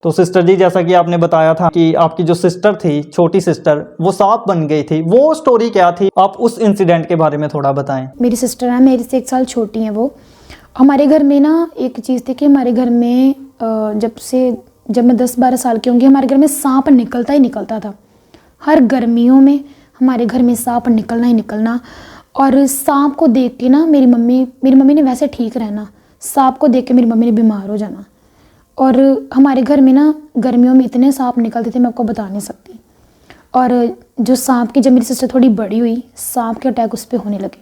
तो सिस्टर जी, जैसा कि आपने बताया था कि आपकी जो सिस्टर थी, छोटी सिस्टर, वो सांप बन गई थी, वो स्टोरी क्या थी? आप उस इंसिडेंट के बारे में थोड़ा बताएं। मेरी सिस्टर है, मेरे से 1 साल छोटी हैं वो। हमारे घर में ना एक चीज़ थी कि हमारे घर में जब मैं 10-12 साल की होंगी, हमारे घर में सांप निकलता ही निकलता था। हर गर्मियों में हमारे घर में सांप निकलना ही निकलना। और सांप को देख के ना मेरी मम्मी ने वैसे ठीक रहना, सांप को देख के मेरी मम्मी ने बीमार हो जाना। और हमारे घर में ना गर्मियों में इतने सांप निकलते थे, मैं आपको बता नहीं सकती। और जो सांप की, जब मेरी सिस्टर थोड़ी बड़ी हुई, सांप के अटैक उस पर होने लगे।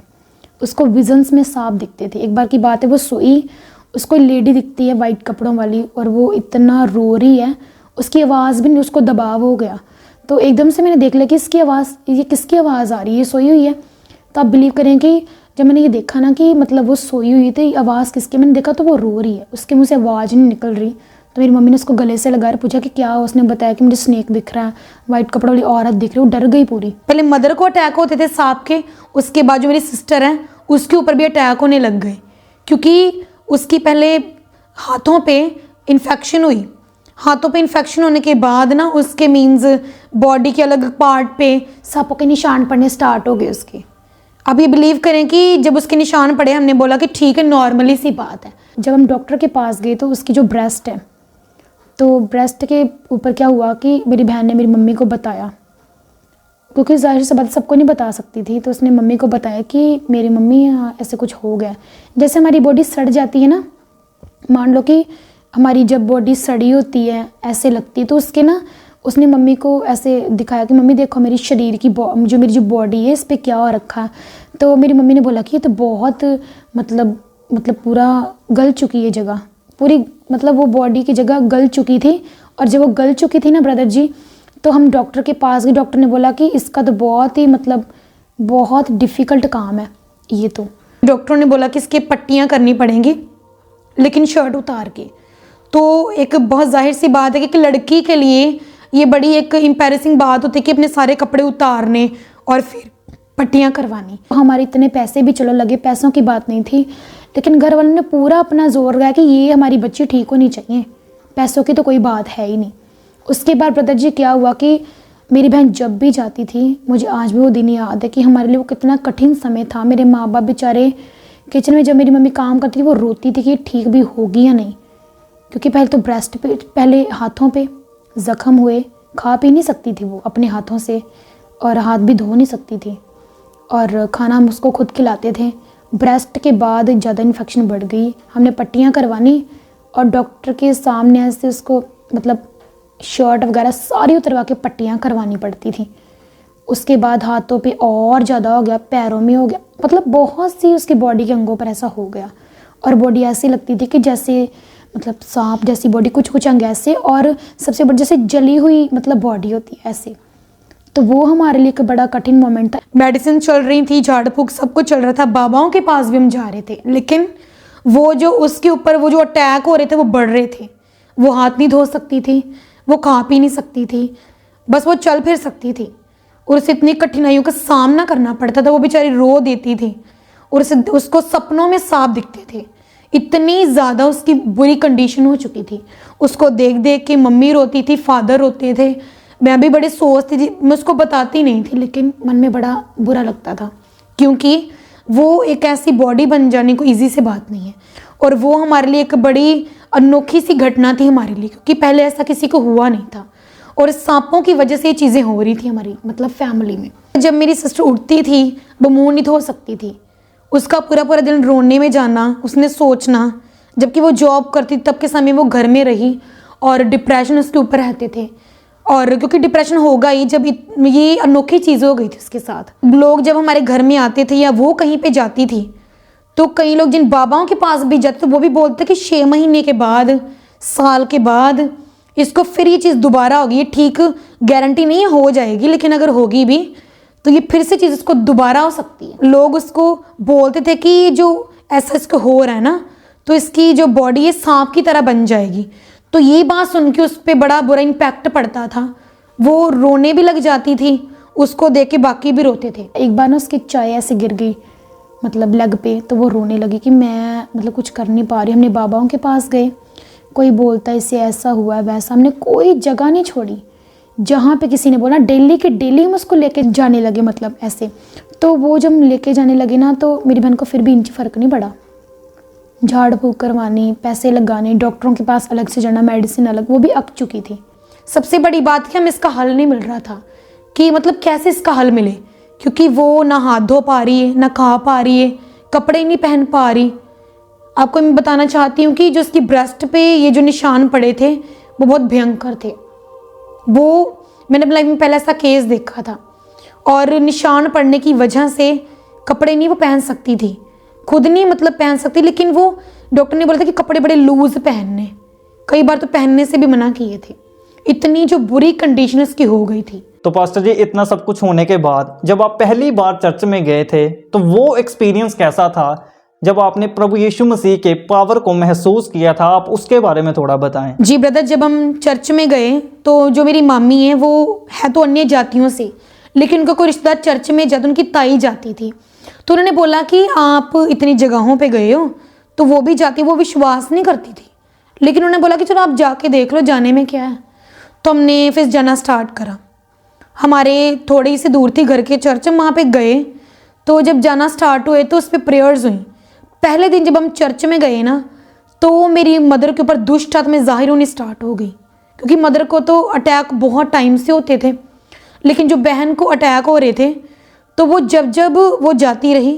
उसको विजन्स में सांप दिखते थे। एक बार की बात है, वो सोई, उसको लेडी दिखती है वाइट कपड़ों वाली, और वो इतना रो रही है, उसकी आवाज़ भी नहीं, उसको दबाव हो गया। तो एकदम से मैंने देख लिया कि ये किसकी आवाज़ आ रही है, ये सोई हुई है। तो आप बिलीव करें कि जब मैंने ये देखा ना कि मतलब वो सोई हुई थी, आवाज़ किसकी, मैंने देखा तो वो रो रही है, उसके मुँह से आवाज़ नहीं निकल रही। तो मेरी मम्मी ने उसको गले से लगाकर पूछा कि क्या? उसने बताया कि मुझे स्नेक दिख रहा है, वाइट कपड़ों वाली औरत दिख रही है। वो डर गई पूरी। पहले मदर को अटैक होते थे सांप के, उसके बाद जो मेरी सिस्टर है उसके ऊपर भी अटैक होने लग गए, क्योंकि उसकी पहले हाथों पे इन्फेक्शन हुई। हाथों पे इन्फेक्शन होने के बाद ना उसके मीन्स बॉडी के अलग पार्ट पे सांपों के निशान पड़ने स्टार्ट हो गए उसके। अब ये बिलीव करें कि जब उसके निशान पड़े, हमने बोला कि ठीक है, नॉर्मली सी बात है। जब हम डॉक्टर के पास गए तो उसकी जो ब्रेस्ट है, तो ब्रेस्ट के ऊपर क्या हुआ कि मेरी बहन ने मेरी मम्मी को बताया, क्योंकि जाहिर सी बात सबको नहीं बता सकती थी। तो उसने मम्मी को बताया कि मेरी मम्मी ऐसे कुछ हो गया। जैसे हमारी बॉडी सड़ जाती है ना, मान लो कि हमारी जब बॉडी सड़ी होती है ऐसे लगती है, तो उसके ना उसने मम्मी को ऐसे दिखाया कि मम्मी देखो मेरी शरीर की मेरी जो बॉडी है इस पर क्या हो रखा है। तो मेरी मम्मी ने बोला कि ये तो बहुत मतलब पूरा गल चुकी है जगह पूरी, मतलब वो बॉडी की जगह गल चुकी थी। और जब वो गल चुकी थी ना ब्रदर जी, तो हम डॉक्टर के पास गए। डॉक्टर ने बोला कि इसका तो बहुत डिफ़िकल्ट काम है ये। तो डॉक्टरों ने बोला कि इसकी पट्टियाँ करनी पड़ेंगी, लेकिन शर्ट उतार के। तो एक बहुत जाहिर सी बात है कि लड़की के लिए ये बड़ी एक एम्बैरेसिंग बात होती है कि अपने सारे कपड़े उतारने और फिर पट्टियाँ करवानी। हमारे इतने पैसे भी चलो लगे, पैसों की बात नहीं थी, लेकिन घर वालों ने पूरा अपना जोर लगाया कि ये हमारी बच्ची ठीक होनी चाहिए, पैसों की तो कोई बात है ही नहीं। उसके बाद ब्रदर जी क्या हुआ कि मेरी बहन जब भी जाती थी, मुझे आज भी वो दिन याद है कि हमारे लिए वो कितना कठिन समय था। मेरे माँ बाप बेचारे किचन में, जब मेरी मम्मी काम करती थी, वो रोती थी कि ठीक भी होगी या नहीं, क्योंकि पहले तो ब्रेस्ट पे, पहले हाथों पे ज़ख्म हुए, खा पी नहीं सकती थी वो अपने हाथों से, और हाथ भी धो नहीं सकती थी, और खाना हम उसको खुद खिलाते थे। ब्रेस्ट के बाद ज़्यादा इन्फेक्शन बढ़ गई, हमने पट्टियाँ करवानी, और डॉक्टर के सामने ऐसे उसको मतलब शर्ट वगैरह सारी उतरवा के पट्टियाँ करवानी पड़ती थी। उसके बाद हाथों पे और ज़्यादा हो गया, पैरों में हो गया, मतलब बहुत सी उसकी बॉडी के अंगों पर ऐसा हो गया। और बॉडी ऐसी लगती थी कि जैसे मतलब सांप जैसी बॉडी, कुछ अंग ऐसे, और सबसे बड़ी जैसे जली हुई मतलब बॉडी होती है ऐसे। तो वो हमारे लिए एक बड़ा कठिन मोमेंट था। मेडिसिन चल रही थी, झाड़ फूक सब कुछ चल रहा था, बाबाओं के पास भी हम जा रहे थे, लेकिन वो जो उसके ऊपर वो जो अटैक हो रहे थे वो बढ़ रहे थे। वो हाथ नहीं धो सकती थी, वो खा पी नहीं सकती थी, बस वो चल फिर सकती थी, और उसे इतनी कठिनाइयों का सामना करना पड़ता था। वो बेचारी रो देती थी, और उसको सपनों में सांप दिखते थे। इतनी ज़्यादा उसकी बुरी कंडीशन हो चुकी थी। उसको देख देख के मम्मी रोती थी, फादर रोते थे, मैं भी बड़े सोचती थी। मैं उसको बताती नहीं थी, लेकिन मन में बड़ा बुरा लगता था, क्योंकि वो एक ऐसी बॉडी बन जाने को ईजी से बात नहीं है। और वो हमारे लिए एक बड़ी अनोखी सी घटना थी हमारे लिए, क्योंकि पहले ऐसा किसी को हुआ नहीं था, और सांपों की वजह से ये चीज़ें हो रही थी हमारी मतलब फैमिली में। जब मेरी सिस्टर उठती थी, वो मुँह नहीं धो सकती थी, उसका पूरा दिन रोने में जाना, उसने सोचना, जबकि वो जॉब करती तब के समय वो घर में रही, और डिप्रेशन उसके ऊपर रहते थे। और क्योंकि डिप्रेशन होगा ही जब ये अनोखी चीज़ हो गई थी उसके साथ। लोग जब हमारे घर में आते थे या वो कहीं पे जाती थी, तो कई लोग जिन बाबाओं के पास भी जाते तो वो भी बोलते कि 6 महीने के बाद, साल के बाद इसको फिर ये चीज़ दोबारा होगी। ये ठीक गारंटी नहीं हो जाएगी, लेकिन अगर होगी भी तो ये फिर से चीज़ उसको दोबारा हो सकती है। लोग उसको बोलते थे कि ये जो ऐसा इसको हो रहा है ना, तो इसकी जो बॉडी है सांप की तरह बन जाएगी। तो ये बात सुन के उस पर बड़ा बुरा इम्पैक्ट पड़ता था, वो रोने भी लग जाती थी, उसको देख के बाकी भी रोते थे। एक बार ना उसकी चाय ऐसे गिर गई मतलब लेग पे, तो वो रोने लगी कि मैं मतलब कुछ कर नहीं पा रही। हमने बाबाओं के पास गए, कोई बोलता है इससे ऐसा हुआ है वैसा, हमने कोई जगह नहीं छोड़ी जहाँ पे किसी ने बोला। डेली के डेली हम उसको लेके जाने लगे, मतलब ऐसे। तो वो जब हम लेके जाने लगे ना, तो मेरी बहन को फिर भी इंच फ़र्क नहीं पड़ा। झाड़ फूक करवानी, पैसे लगाने, डॉक्टरों के पास अलग से जाना, मेडिसिन अलग, वो भी अक चुकी थी। सबसे बड़ी बात कि हमें इसका हल नहीं मिल रहा था कि मतलब कैसे इसका हल मिले, क्योंकि वो ना हाथ धो पा रही है, ना खा पा रही है, कपड़े नहीं पहन पा रही। आपको मैं बताना चाहती हूँ कि जो उसकी ब्रेस्ट पे ये जो निशान पड़े थे वो बहुत भयंकर थे। वो मैंने अपनी लाइफ में पहले ऐसा केस देखा था, और निशान पड़ने की वजह से कपड़े नहीं वो पहन सकती थी, खुद नहीं मतलब पहन सकती, लेकिन वो डॉक्टर ने बोला था कि कपड़े बड़े लूज पहनने, कई बार तो पहनने से भी मना किए थे। इतनी जो बुरी कंडीशन उसकी हो गई थी। तो पास्टर जी, इतना सब कुछ होने के बाद जब आप पहली बार चर्च में गए थे तो वो एक्सपीरियंस कैसा था? जब आपने प्रभु यीशु मसीह के पावर को महसूस किया था, आप उसके बारे में थोड़ा बताएं। जी ब्रदर, जब हम चर्च में गए तो जो मेरी मामी है वो है तो अन्य जातियों से, लेकिन उनका कोई रिश्तेदार चर्च में जाता, उनकी ताई जाती थी। तो उन्होंने बोला कि आप इतनी जगहों पे गए हो, तो वो भी जाती, वो विश्वास नहीं करती थी, लेकिन उन्होंने बोला कि चलो आप जाके देख लो, जाने में क्या है। तो हमने फिर जाना स्टार्ट करा। हमारे थोड़ी सी दूर थी घर के चर्च, हम वहाँ पे गए। तो जब जाना स्टार्ट हुए तो उस पर प्रेयर्स हुई। पहले दिन जब हम चर्च में गए ना, तो मेरी मदर के ऊपर दुष्ट आत्माएं जाहिर होनी स्टार्ट हो गई, क्योंकि मदर को तो अटैक बहुत टाइम से होते थे, लेकिन जो बहन को अटैक हो रहे थे, तो वो जब वो जाती रही,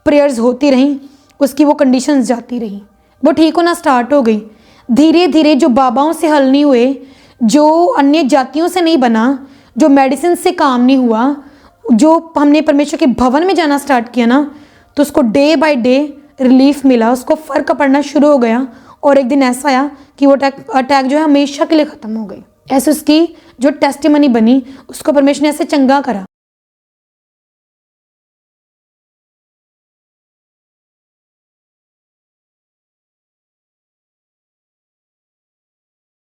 प्रेयर्स होती रहीं, उसकी वो कंडीशंस जाती रही, वो ठीक होना स्टार्ट हो गई। धीरे धीरे जो बाबाओं से हल नहीं हुए, जो अन्य जातियों से नहीं बना, जो मेडिसिन से काम नहीं हुआ, जो हमने परमेश्वर के भवन में जाना स्टार्ट किया ना, तो उसको डे बाय डे रिलीफ मिला, उसको फ़र्क पड़ना शुरू हो गया। और एक दिन ऐसा आया कि वो अटैक जो है हमेशा के लिए ख़त्म हो गई। ऐसे उसकी जो टेस्टिमनी बनी, उसको परमेश्वर ने ऐसे चंगा करा।